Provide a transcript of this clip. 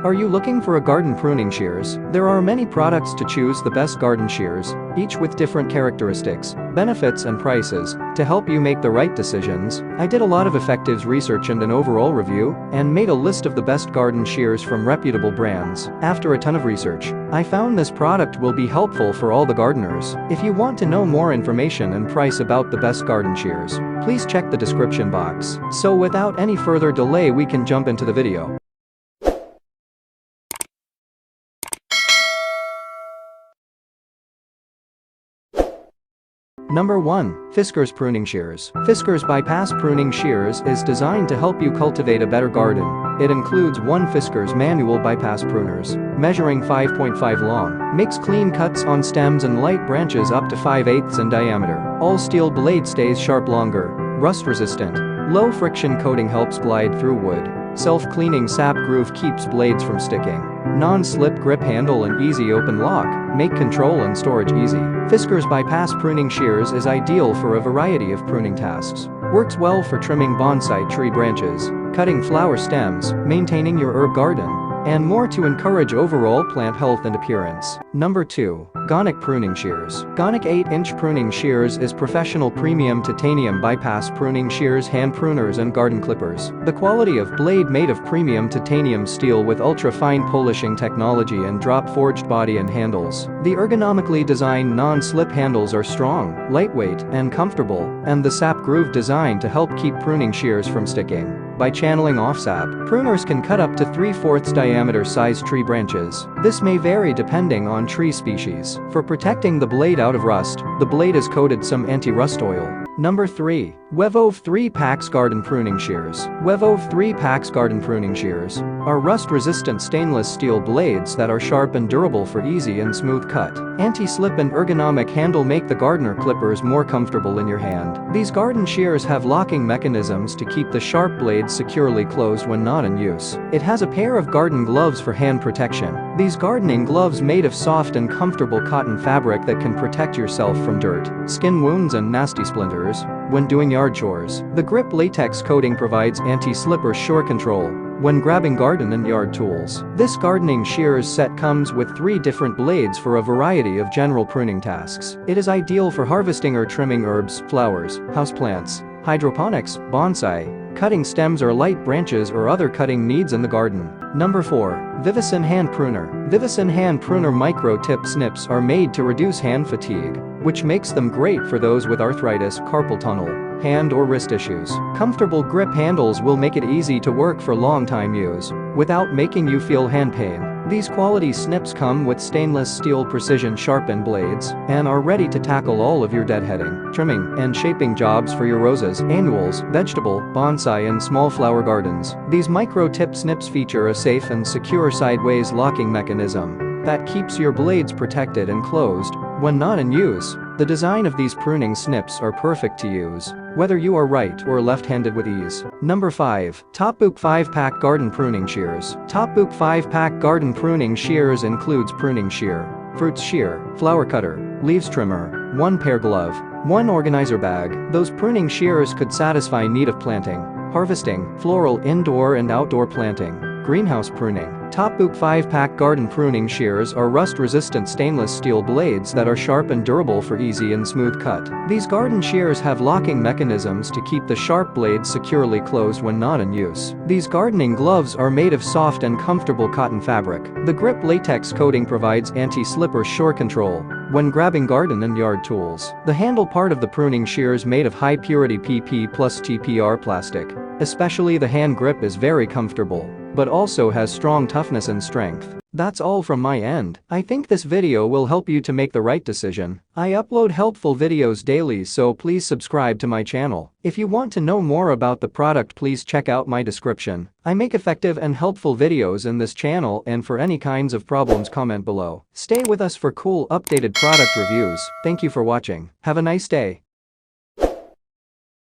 Are you looking for a garden pruning shears? There are many products to choose the best garden shears, each with different characteristics, benefits and prices. To help you make the right decisions, I did a lot of effective research and an overall review, and made a list of the best garden shears from reputable brands. After a ton of research, I found this product will be helpful for all the gardeners. If you want to know more information and price about the best garden shears, please check the description box. So without any further delay, we can jump into the video. Number 1. Fiskars Pruning Shears. Fiskars Bypass Pruning Shears is designed to help you cultivate a better garden. It includes one Fiskars manual bypass pruners, measuring 5.5 long, makes clean cuts on stems and light branches up to 5/8 in diameter. All steel blade stays sharp longer, rust resistant. Low friction coating helps glide through wood. Self-cleaning sap groove keeps blades from sticking. Non-slip grip handle and easy open lock make control and storage easy. Fiskars Bypass Pruning Shears is ideal for a variety of pruning tasks. Works well for trimming bonsai tree branches, cutting flower stems, maintaining your herb garden, and more to encourage overall plant health and appearance. Number 2. Gonicc Pruning Shears. Gonicc 8-inch Pruning Shears is professional premium titanium bypass pruning shears, hand pruners and garden clippers. The quality of blade made of premium titanium steel with ultra-fine polishing technology and drop-forged body and handles. The ergonomically designed non-slip handles are strong, lightweight, and comfortable, and the sap groove designed to help keep pruning shears from sticking. By channeling off sap, pruners can cut up to 3/4 diameter size tree branches. This may vary depending on tree species. For protecting the blade out of rust, the blade is coated some anti-rust oil. Number 3. Wevove 3-Packs Garden Pruning Shears. Wevove 3-Packs Garden Pruning Shears are rust-resistant stainless steel blades that are sharp and durable for easy and smooth cut. Anti-slip and ergonomic handle make the gardener clippers more comfortable in your hand. These garden shears have locking mechanisms to keep the sharp blades securely closed when not in use. It has a pair of garden gloves for hand protection. These gardening gloves made of soft and comfortable cotton fabric that can protect yourself from dirt, skin wounds and nasty splinters when doing yard chores. The grip latex coating provides anti-slip or shore control when grabbing garden and yard tools. This gardening shears set comes with 3 different blades for a variety of general pruning tasks. It is ideal for harvesting or trimming herbs, flowers, houseplants, hydroponics, bonsai, cutting stems or light branches or other cutting needs in the garden. Number 4. VIVOSUN Hand Pruner. VIVOSUN Hand Pruner micro tip snips are made to reduce hand fatigue, which makes them great for those with arthritis, carpal tunnel, hand or wrist issues. Comfortable grip handles will make it easy to work for long time use, without making you feel hand pain. These quality snips come with stainless steel precision sharpened blades, and are ready to tackle all of your deadheading, trimming, and shaping jobs for your roses, annuals, vegetable, bonsai and small flower gardens. These micro tip snips feature a safe and secure sideways locking mechanism that keeps your blades protected and closed when not in use. The design of these pruning snips are perfect to use whether you are right or left-handed with ease. Number 5. Topbooc 5-Pack Garden Pruning Shears. Topbooc 5-Pack Garden Pruning Shears includes pruning shear, fruits shear, flower cutter, leaves trimmer, 1 pair glove, 1 organizer bag. Those pruning shears could satisfy need of planting, harvesting, floral indoor and outdoor planting, greenhouse pruning. Topbooc 5-Pack Garden Pruning Shears are rust-resistant stainless steel blades that are sharp and durable for easy and smooth cut. These garden shears have locking mechanisms to keep the sharp blades securely closed when not in use. These gardening gloves are made of soft and comfortable cotton fabric. The grip latex coating provides anti-slip or shore control when grabbing garden and yard tools. The handle part of the pruning shears made of high-purity PP plus TPR plastic. Especially the hand grip is very comfortable, but also has strong toughness and strength. That's all from my end. I think this video will help you to make the right decision. I upload helpful videos daily, so please subscribe to my channel. If you want to know more about the product, please check out my description. I make effective and helpful videos in this channel, and for any kinds of problems, comment below. Stay with us for cool updated product reviews. Thank you for watching. Have a nice day.